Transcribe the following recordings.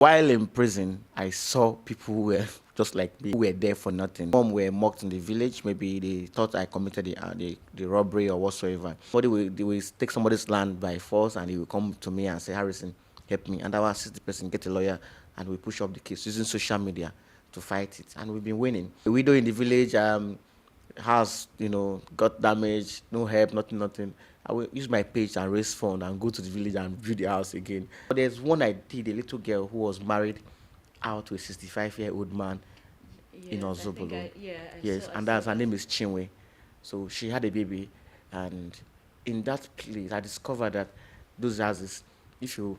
While in prison, I saw people who were just like me, who were there for nothing. Some were mocked in the village. Maybe they thought I committed the robbery or whatsoever. They will take somebody's land by force and he will come to me and say, Harrison, help me. And I will assist the person, get a lawyer, and we push up the case using social media to fight it. And we've been winning. The widow in the village, house, got damaged, no help, nothing. I will use my page and raise fund and go to the village and build the house again. But there's one I did, a little girl who was married out to a 65-year-old man in Yes, I think Ozobolo. I Yes, saw and saw that's her that. name is Chinwe. So she had a baby, and in that place, I discovered that those houses, if you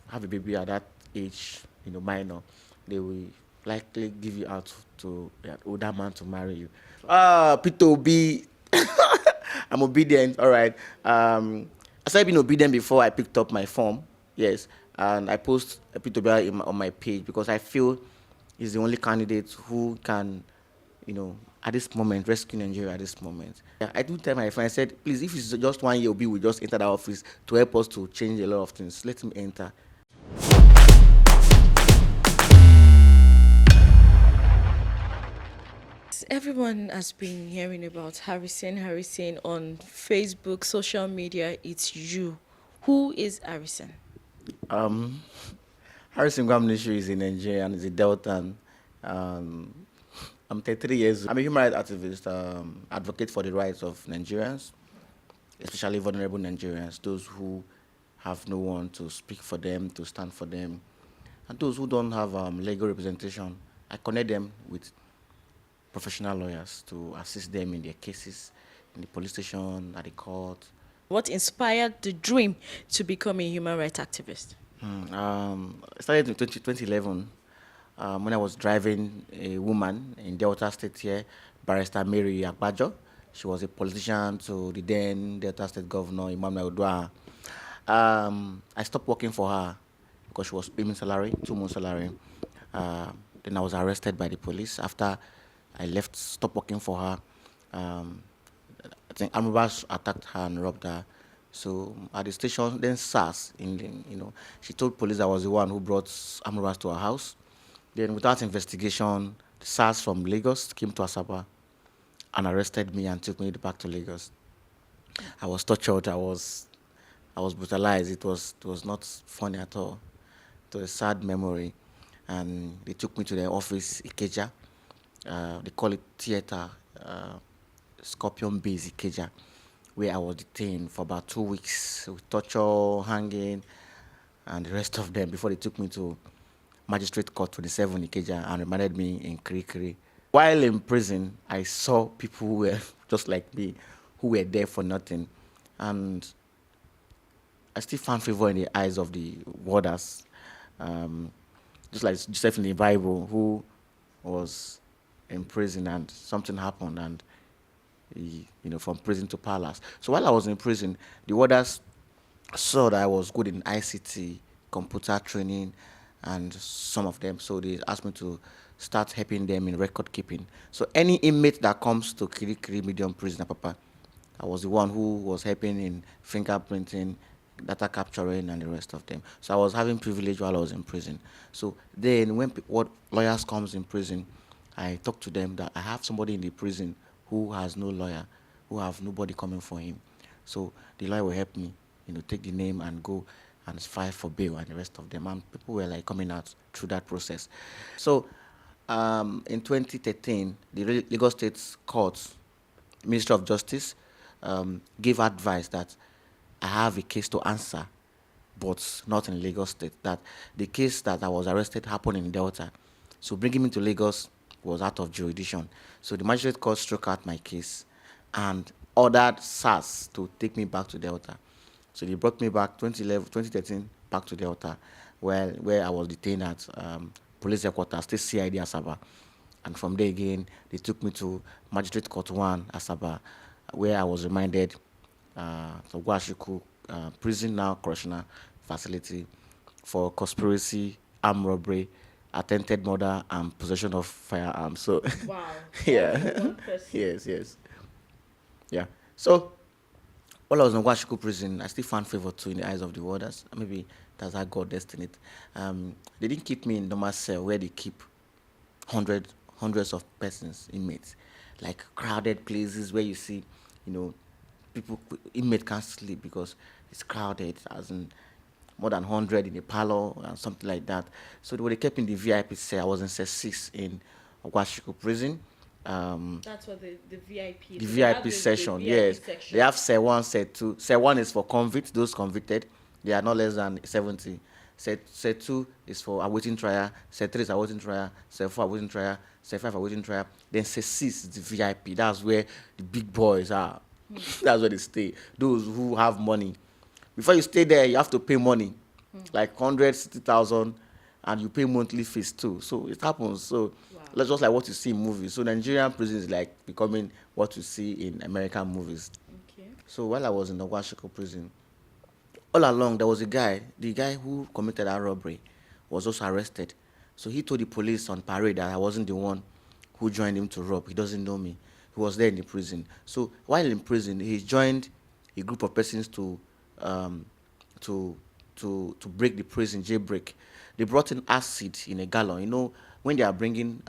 have a baby at that age, minor, they will likely give you out to an older man to marry you. Peter Obi. I'm obedient. All right. I started being obedient before I picked up my form. Yes, and I post a Peter Obi on my page because I feel he's the only candidate who can, at this moment, rescue Nigeria at this moment. Yeah, I do tell my friend, I said, please, if it's just 1 year, Obi will just enter the office to help us to change a lot of things. Let him enter. Everyone has been hearing about Harrison on Facebook, social media. It's you. Who is Harrison? Um, Harrison Gwamishu is a Nigerian, is a Deltan. Um, I'm 33 years old. I'm a human rights activist, advocate for the rights of Nigerians, especially vulnerable Nigerians, those who have no one to speak for them, to stand for them, and those who don't have legal representation. I connect them with professional lawyers to assist them in their cases, in the police station, at the court. What inspired the dream to become a human rights activist? I started in 2011 when I was driving a woman in Delta State here, Barrister Mary Akbajo. She was a politician to the then Delta State Governor, Emmanuel Odua. I stopped working for her because she was paying salary, 2 months salary. Then I was arrested by the police after I left, stopped working for her. I think Amrabas attacked her and robbed her. So at the station, then SARS, she told police I was the one who brought Amrabas to her house. Then without investigation, the SARS from Lagos came to Asaba and arrested me and took me back to Lagos. I was tortured. I was brutalized. It was not funny at all. It was a sad memory. And they took me to their office, Ikeja. They call it theater, Scorpion Base, Ikeja, where I was detained for about 2 weeks with torture, hanging, and the rest of them before they took me to Magistrate Court 27 Ikeja and remanded me in Kirikiri. While in prison, I saw people who were just like me, who were there for nothing. And I still found favor in the eyes of the warders, just like Joseph in the Bible, who was in prison and something happened and he, from prison to palace. So while I was in prison, the warders saw that I was good in ICT, computer training, and some of them. So they asked me to start helping them in record keeping. So any inmate that comes to Kirikiri Medium Prison, Papa, I was the one who was helping in fingerprinting, data capturing, and the rest of them. So I was having privilege while I was in prison. So then when what lawyers comes in prison, I talk to them that I have somebody in the prison who has no lawyer, who have nobody coming for him. So the lawyer will help me, take the name and go and file for bail and the rest of them. And people were like coming out through that process. So in 2013, the Lagos State Court, Ministry of Justice, gave advice that I have a case to answer, but not in Lagos State. That the case that I was arrested happened in Delta. So bringing me to Lagos was out of jurisdiction. So the magistrate court struck out my case and ordered SARS to take me back to Delta. So they brought me back 2013, back to Delta, where I was detained at police headquarters, still CID Asaba. And from there again, they took me to Magistrate Court 1, Asaba, where I was remanded to Gwashiku prison now correctional facility for conspiracy, armed robbery, attempted murder, and possession of firearms. So, Wow. All in yeah, one person. yes, yeah. So, while I was in Gwamishu prison, I still found favor too in the eyes of the warders. Maybe that's how God destined it. They didn't keep me in normal cell where they keep hundred hundreds of persons, inmates, like crowded places where you see, you know, people inmate can't sleep because it's crowded, as in more than 100 in a parlor and something like that. So they were kept in the VIP cell. I was in cell 6 in Gwamishu prison. That's what the VIP. The So they have VIP the session, VIP yes. They section. have cell 1, cell 2. Cell 1 is for convicts, those convicted. They are not less than 70. Cell 2 is for awaiting trial. Cell 3 is awaiting trial. Cell 4 awaiting trial. Cell 5 awaiting trial. Then cell 6 is the VIP. That's where the big boys are. That's where they stay. Those who have money. Before you stay there, you have to pay money, like 160,000, and you pay monthly fees too. So it happens. So Wow. that's just like what you see in movies. So Nigerian prison is like becoming what you see in American movies. Okay. So while I was in the Washington prison, all along there was a guy, the guy who committed that robbery was also arrested. So he told the police on parade that I wasn't the one who joined him to rob. He doesn't know me. He was there in the prison. So while in prison, he joined a group of persons um, to to break the prison jailbreak. They brought in acid in a gallon. You know, when they are bringing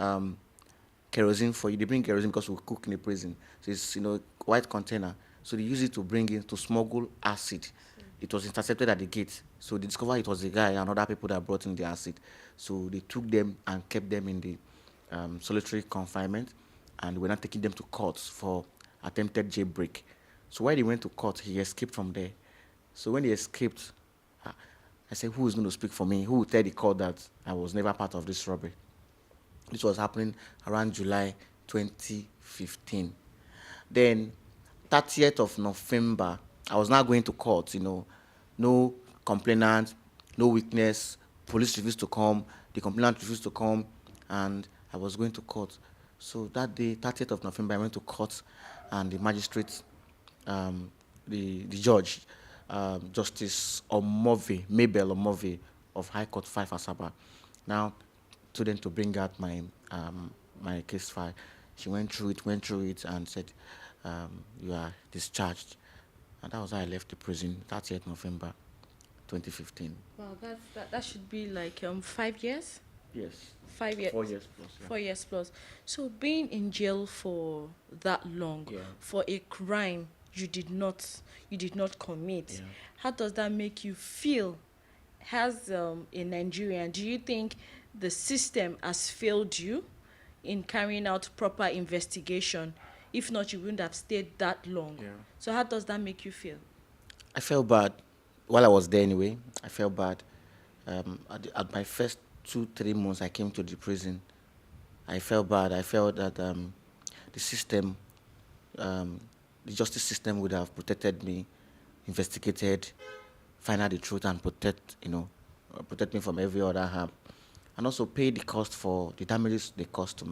kerosene for you, they bring kerosene because we cook in the prison. So it's, white container. So they use it to bring in, to smuggle acid. It was intercepted at the gate. So they discovered it was the guy and other people that brought in the acid. So they took them and kept them in the solitary confinement, and we're not taking them to court for attempted jailbreak. So when they went to court, he escaped from there. So when he escaped, I I said, who is going to speak for me? Who will tell the court that I was never part of this robbery? This was happening around July 2015. Then 30th of November, I was now going to court, no complainant, no witness, police refused to come, the complainant refused to come, and I was going to court. So that day, 30th of November, I went to court, and the magistrate, the judge, Justice Mabel Omove of High Court 5 Asaba, now told them to bring out my case file. She went through it, and said, you are discharged. And that was how I left the prison, 30th November 2015. Wow, that should be like 5 years. Yes. 5 years. 4 years plus. Yeah. 4 years plus. So being in jail for that long, Yeah. for a crime you did not commit, Yeah. how does that make you feel? As a Nigerian, do you think the system has failed you in carrying out proper investigation? If not, you wouldn't have stayed that long. Yeah. So how does that make you feel? I felt bad while I was there anyway. I felt bad. At my first 2, 3 months I came to the prison, I felt bad. I felt that the system, um, the justice system would have protected me, investigated, find out the truth, and protect me from every other harm, and also pay the cost for the damages they cost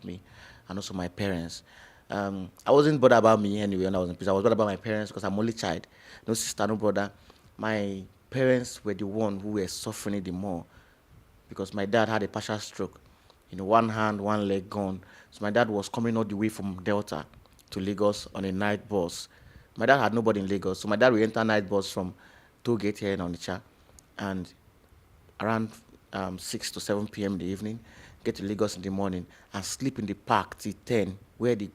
me, and also my parents. I wasn't bothered about me anyway when I was in prison. I was bothered about my parents because I'm only child, no sister, no brother. My parents were the one who were suffering the more because my dad had a partial stroke. One hand, one leg gone. So my dad was coming all the way from Delta to Lagos on a night bus. My dad had nobody in Lagos, so my dad would enter night bus from toll gate here in Onitsha, and around 6 to 7 p.m. in the evening, get to Lagos in the morning, and sleep in the park till 10, where the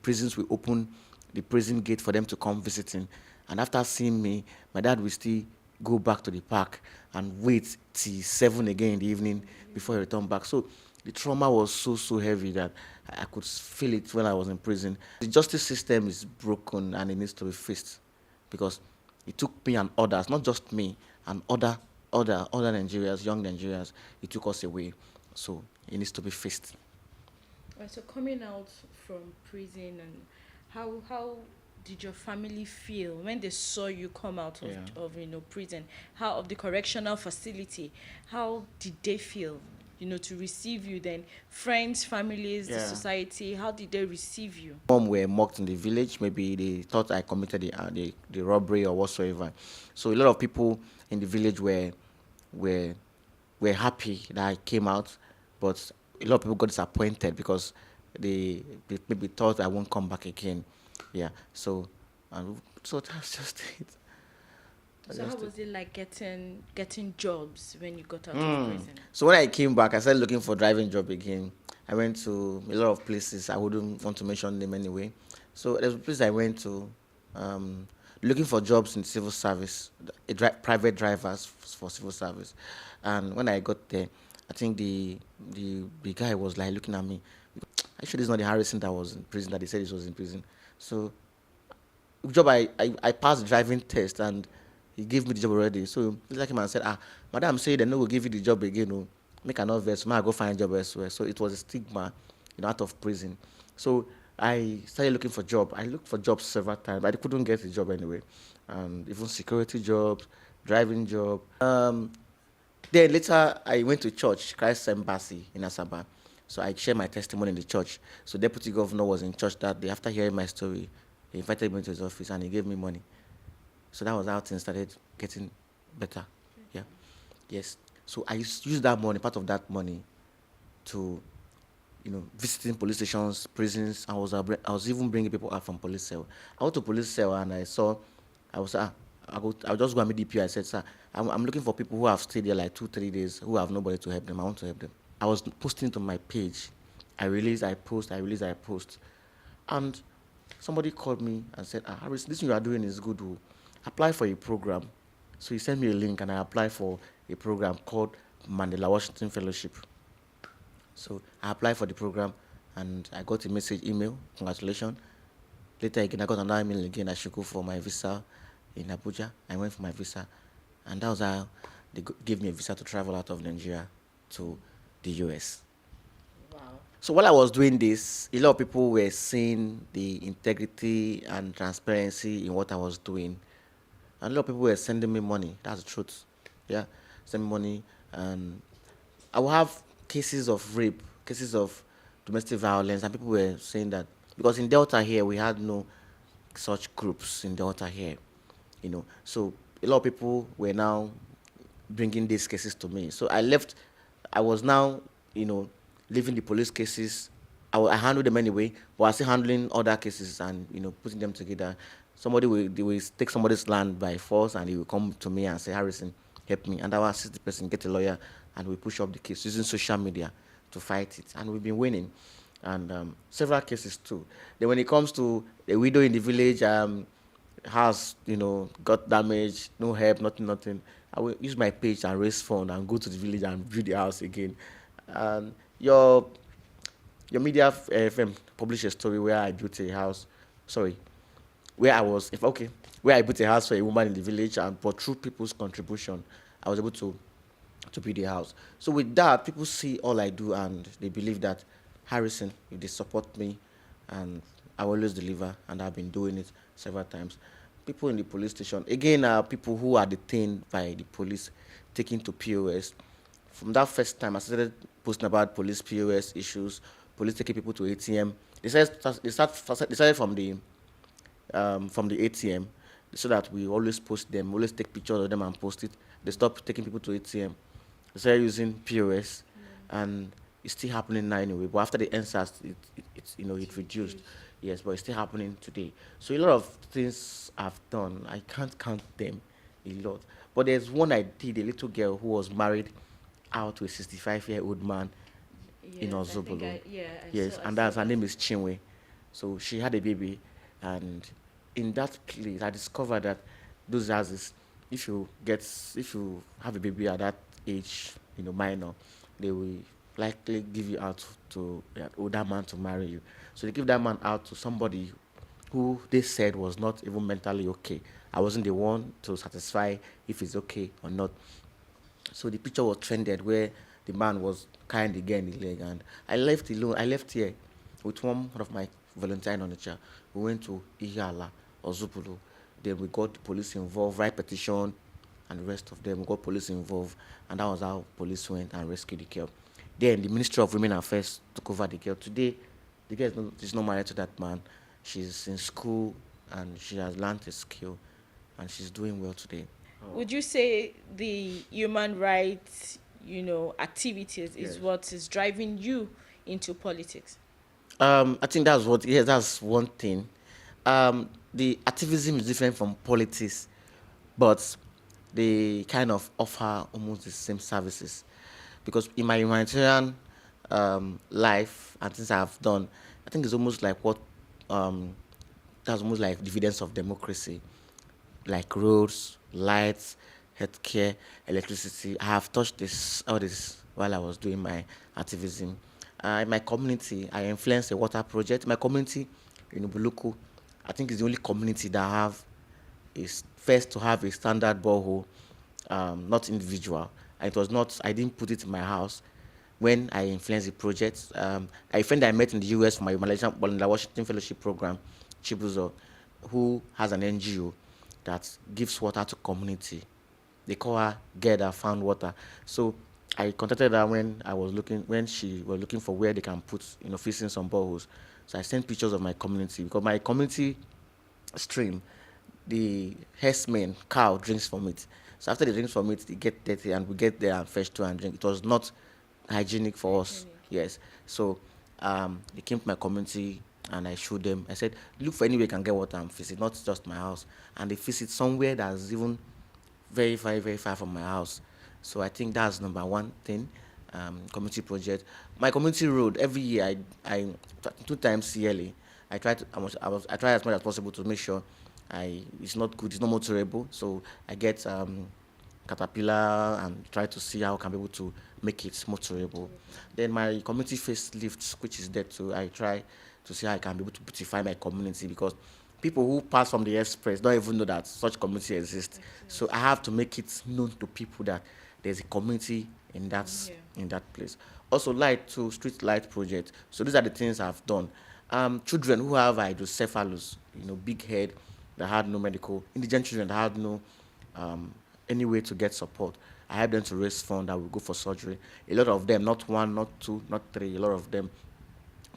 prisons will open the prison gate for them to come visiting. And after seeing me, my dad will still go back to the park and wait till 7 again in the evening before he returned back. So the trauma was so heavy that I could feel it when I was in prison. The justice system is broken and it needs to be fixed because it took me and others, not just me, and other Nigerians, young Nigerians, it took us away. So it needs to be fixed. Right, so coming out from prison, and how did your family feel when they saw you come out of, Yeah. prison? How of the correctional facility? How did they feel? To receive you, then friends, families, the Yeah. society, how did they receive you? Some were mocked in the village. Maybe they thought I committed the robbery or whatsoever. So a lot of people in the village were were happy that I came out, but a lot of people got disappointed because they maybe thought I won't come back again. Yeah. So So that's just it. That's So how just it. was it like getting jobs when you got out of prison? So when I came back, I started looking for driving job again. I went to a lot of places. I wouldn't want to mention them anyway. So there's a place I went to, um, looking for jobs in civil service, private drivers for civil service. And when I got there, I think the guy was like looking at me. Actually, this is not the Harrison that was in prison. That they said he was in prison. So job I passed the driving test and he gave me the job already. So it's like him and said, madam say they no will give you the job again. Oh, make another verse, I go find a job elsewhere. So it was a stigma, out of prison. So I started looking for job. I looked for jobs several times, but I couldn't get a job anyway. Even security jobs, driving job. Then later I went to church, Christ Embassy in Asaba. So I shared my testimony in the church. So deputy governor was in church that day. After hearing my story, he invited me to his office and he gave me money. So that was how things started getting better. Yeah. Yes. So I used that money, part of that money, to, visiting police stations, prisons. I was even bringing people out from police cell. I went to police cell and I saw, I was I'll just go and meet DPO. I said, sir, I'm looking for people who have stayed there like 2 3 days, who have nobody to help them. I want to help them. I was posting to my page. I release, I post, I release, I post. And somebody called me and said, Harris, this thing you are doing is good. Oh. Apply for a program. So he sent me a link and I applied for a program called Mandela Washington Fellowship. So I applied for the program and I got a message, email, congratulations. Later again, I got another email again. I should go for my visa in Abuja. I went for my visa. And that was how they gave me a visa to travel out of Nigeria to the US. Wow. So while I was doing this, a lot of people were seeing the integrity and transparency in what I was doing. And a lot of people were sending me money. That's the truth. Yeah, send me money. And I will have cases of rape, cases of domestic violence, and people were saying that because in Delta here we had no such groups in Delta here, So a lot of people were now bringing these cases to me. So I left. I was now, leaving the police cases. I handled them anyway, but I was still handling other cases and putting them together. They will take somebody's land by force and he will come to me and say, Harrison, help me, and I will assist the person, get a lawyer, and we push up the case using social media to fight it, and we've been winning, and several cases too. Then when it comes to a widow in the village, house, got damaged, no help, nothing. I will use my page and raise fund and go to the village and build the house again. And your media FM published a story where I built a house. Sorry, where I was, if okay, where I built a house for a woman in the village, and but through people's contribution, I was able to build a house. So with that, people see all I do and they believe that Harrison, if they support me, and I always deliver, and I've been doing it several times. People in the police station, again, are people who are detained by the police, taken to POS. From that first time, I started posting about police POS issues, police taking people to ATM. They started from the ATM, so that we always post them, always take pictures of them and post it. They stopped taking people to ATM. They started using POS, and it's still happening now anyway. But after the NSAS, it reduced. Yes, but it's still happening today. So a lot of things I've done, I can't count them a lot. But there's one I did, a little girl who was married out to a 65-year-old man in Yes, I think Ozobolo. I Yes, saw and that. her name is Chinwe. So she had a baby, and in that place, I discovered that those houses, if you have a baby at that age, minor, they will likely give you out to an older man to marry you. So they give that man out to somebody who they said was not even mentally okay. I wasn't the one to satisfy if he's okay or not. So the picture was trended where the man was carrying the girl in the leg, and I left alone. I left here with one of my volunteering on the chair. We went to Iyala or Zupulu. Then we got the police involved, write petition, and the rest of them. We got police involved, and that was how police went and rescued the girl. Then the Ministry of Women Affairs took over the girl. Today, the girl is not married to that man. She's in school and she has learned a skill, and she's doing well today. Would you say the human rights, activities is Yes. what is driving you into politics? I think that's what. Yes, that's one thing. the activism is different from politics, but they kind of offer almost the same services. Because in my humanitarian life and things I've done, I think it's almost like what um, that's almost like dividends of democracy, like roads, lights, healthcare, electricity. I have touched this all this while I was doing my activism. In my community, I influenced a water project. My community in Ubuluku, I think is the only community that have is first to have a standard borehole, not individual. And it was not. I didn't put it in my house when I influenced the project. A friend I met in the US for my Malaysian Washington Fellowship Program, Chibuzo, who has an NGO that gives water to community. They call her Girl That Found Water. So I contacted her when she was looking for where they can put, fixing some boreholes. So I sent pictures of my community because my community stream, the herdsmen, cow drinks from it. So after they drink from it, they get dirty and we get there and fetch too and drink. It was not hygienic for us. Hygienic. Yes. So they came to my community and I showed them. I said, look for any way you can get water and fix it, not just my house. And they fix it somewhere that's even very, very, very far from my house. So I think that's number one thing. Community project. My community road every year. Two times yearly. I try as much as possible to make sure I it's not good. It's not motorable. So I get caterpillar and try to see how I can be able to make it motorable. Then my community facelift, which is there too, I try to see how I can be able to beautify my community because people who pass from the express don't even know that such community exists. So I have to make it known to people that there's a community Yeah. in that place. Also, light to street light project. So these are the things I've done. Children who have hydrocephalus, big head that had no medical, indigent children that had no um, any way to get support. I help them to raise funds that will go for surgery. A lot of them, not one, not two, not three, a lot of them,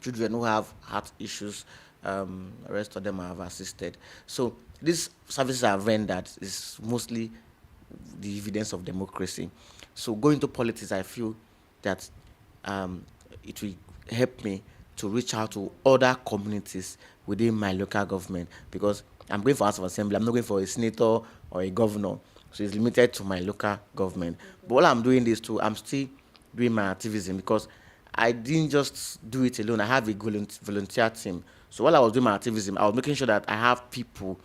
children who have heart issues, the rest of them I have assisted. So these services I've rendered is mostly the evidence of democracy. So going to politics, I feel that um, it will help me to reach out to other communities within my local government because I'm going for House of Assembly. I'm not going for a senator or a governor. So it's limited to my local government. But while I'm doing this too, I'm still doing my activism because I didn't just do it alone. I have a volunteer team. So while I was doing my activism, I was making sure that I have people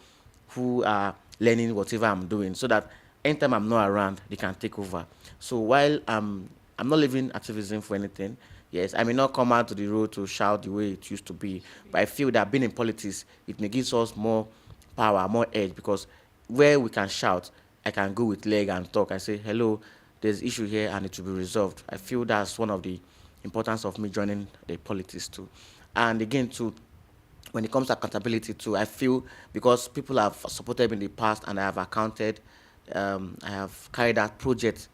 who are learning whatever I'm doing so that anytime I'm not around, they can take over. So while I'm not leaving activism for anything, yes, I may not come out to the road to shout the way it used to be, but I feel that being in politics, it may give us more power, more edge because where we can shout, I can go with leg and talk. I say, hello, there's issue here and it will be resolved. I feel that's one of the importance of me joining the politics too. And again, too, when it comes to accountability too, I feel because people have supported me in the past and I have accounted, I have carried out projects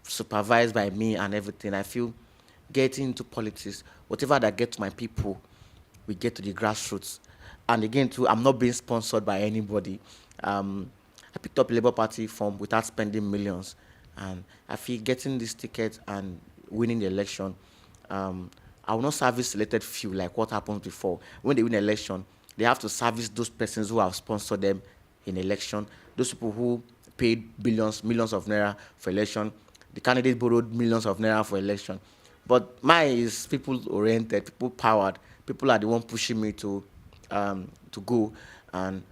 supervised by me and everything. I feel getting into politics, whatever that get to my people, we get to the grassroots. And again, too, I'm not being sponsored by anybody. Um, I picked up a Labour Party form without spending millions, and I feel getting this ticket and winning the election, I will not service selected few like what happened before. When they win election, they have to service those persons who have sponsored them in election, those people who paid billions, millions of naira for election. The candidate borrowed millions of naira for election. But mine is people oriented, people powered. People are the one pushing me to go. And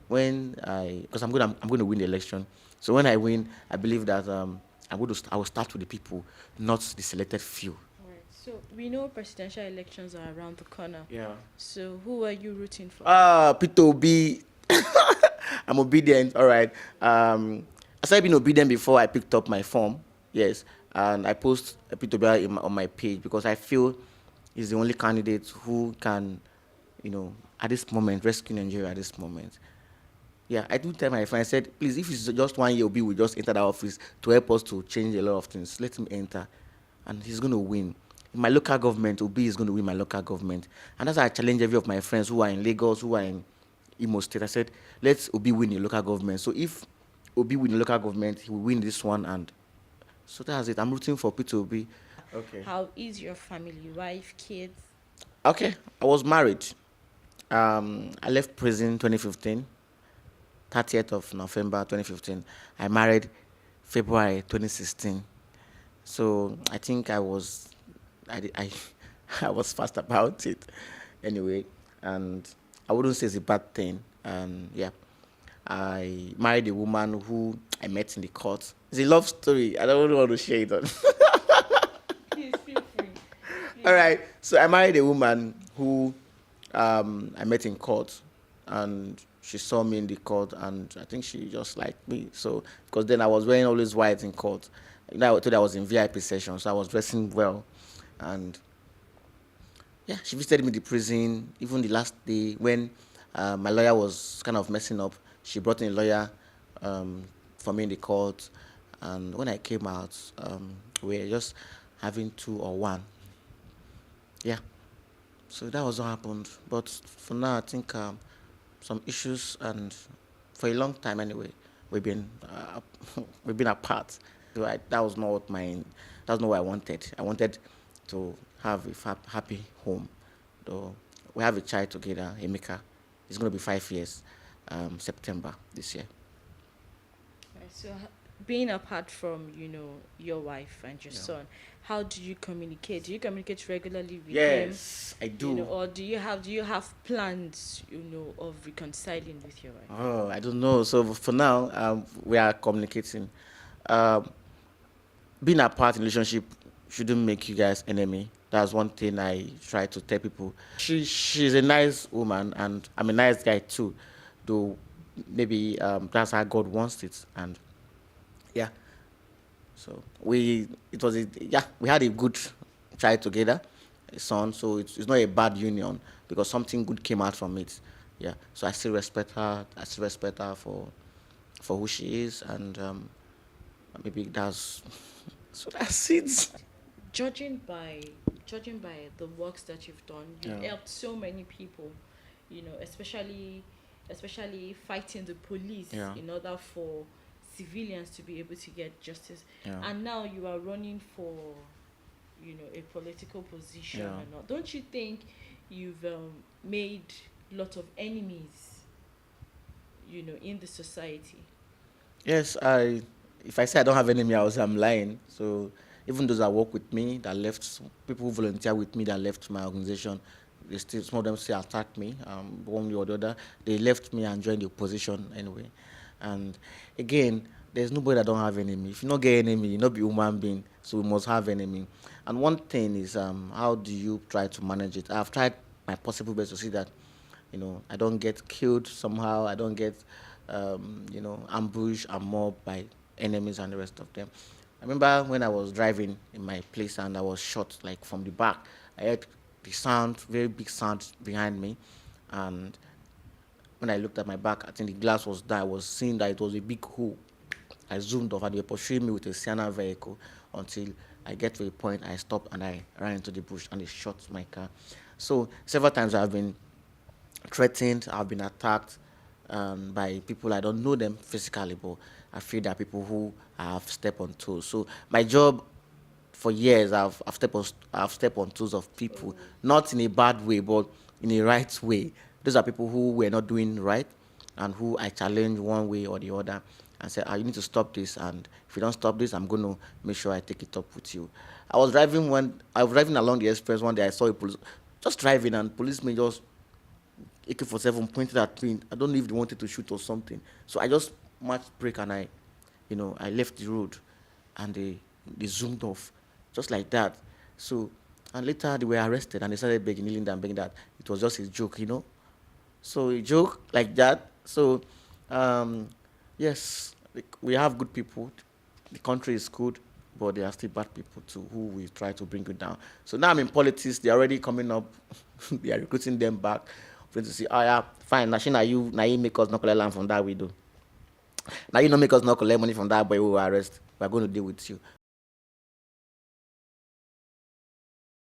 because I'm going to win the election. So when I win, I believe that I will start with the people, not the selected few. Right. So we know presidential elections are around the corner. Yeah. So who are you rooting for? Peter Obi. I'm obedient. All right. I started being obedient before I picked up my form. Yes, and I post Peter Obi on my page because I feel he's the only candidate who can, at this moment rescue Nigeria at this moment. Yeah, I do tell my friend, I said, please, if it's just 1 year, Obi will just enter that office to help us to change a lot of things. Let him enter, and he's going to win. In my local government, Obi is going to win my local government. And that's why I challenge every of my friends who are in Lagos, who are in Imo State. I said, let's Obi win the local government. So if Obi win the local government, he will win this one. And so that's it. I'm rooting for Peter Obi. Okay. How is your family, wife, kids? Okay, I was married. I left prison 2015, 30th of November 2015. I married February 2016. So I think I I was fast about it anyway. And I wouldn't say it's a bad thing. And yeah, I married a woman who I met in the court. It's a love story. I don't want to share it on. Please feel free. All Please. right. So I married a woman who I met in court, and she saw me in the court, and I think she just liked me. So because then I was wearing always white in court. You know, I told her I was in VIP session, so I was dressing well, and yeah, she visited me in the prison. Even the last day when my lawyer was kind of messing up, she brought in a lawyer um, for me in the court, and when I came out, we were just having two or one. Yeah. So that was what happened. But for now, I think some issues, and for a long time anyway, we've been we've been apart. So that was not what that's not what I wanted. I wanted to have a happy home. So we have a child together, Emeka. It's going to be 5 years, September this year. Right, so being apart from your wife and your Yeah. son, how do you communicate? Do you communicate regularly with him? Yes, I do. Or do you have plans of reconciling with your wife? Oh, I don't know. So for now, we are communicating. Um, Being apart in relationship shouldn't make you guys enemy. That's one thing I try to tell people. She's a nice woman, and I'm a nice guy too. Though maybe that's how God wants it, and yeah. So we had a good child together, a son. So it's not a bad union because something good came out from it. Yeah. So I still respect her. I still respect her for who she is, and maybe that's so that's it. Judging by the works that you've done, you've Yeah. helped so many people, especially fighting the police Yeah. in order for civilians to be able to get justice. Yeah. And now you are running for a political position Yeah. and all. Don't you think you've made a lot of enemies in the society? Yes, if I say I don't have enemy, I will say I'm lying. So even those that work with me, that left, people who volunteer with me that left my organization, they still some of them still attack me, one way or the other. They left me and joined the opposition anyway. And again, there's nobody that don't have enemy. If you not get enemy, you not be human being. So we must have enemy. And one thing is, how do you try to manage it? I've tried my possible best to see that I don't get killed somehow. I don't get, ambushed and mobbed by enemies and the rest of them. I remember when I was driving in my place and I was shot like from the back. I heard the sound, very big sound behind me, and when I looked at my back, I think the glass was down. I was seeing that it was a big hole. I zoomed off and they were pursuing me with a Sienna vehicle until I get to a point. I stopped and I ran into the bush and they shot my car. So several times I've been threatened, I've been attacked by people. I don't know them physically, but I feel that people who have stepped on toes. So my job for years, I've stepped on toes of people, not in a bad way, but in a right way. Those are people who were not doing right, and who I challenge one way or the other, and say, you need to stop this, and if you don't stop this, I'm going to make sure I take it up with you. I was driving along the express one day. I saw a police just driving, and policemen just AK-47 pointed at me. I don't know if they wanted to shoot or something. So I just matched brake and I left the road, and they zoomed off, just like that. So, and later they were arrested and they started begging, kneeling down, begging that it was just a joke. So a joke like that. So, um, yes, we have good people. The country is good, but there are still bad people too who will try to bring you down. So now I'm in politics. They're already coming up. They are recruiting them back. For to see, oh yeah, fine. Now you make us not collect land from that we do. Now you don't make us not collect money from that boy who will arrest. We're going to deal with you.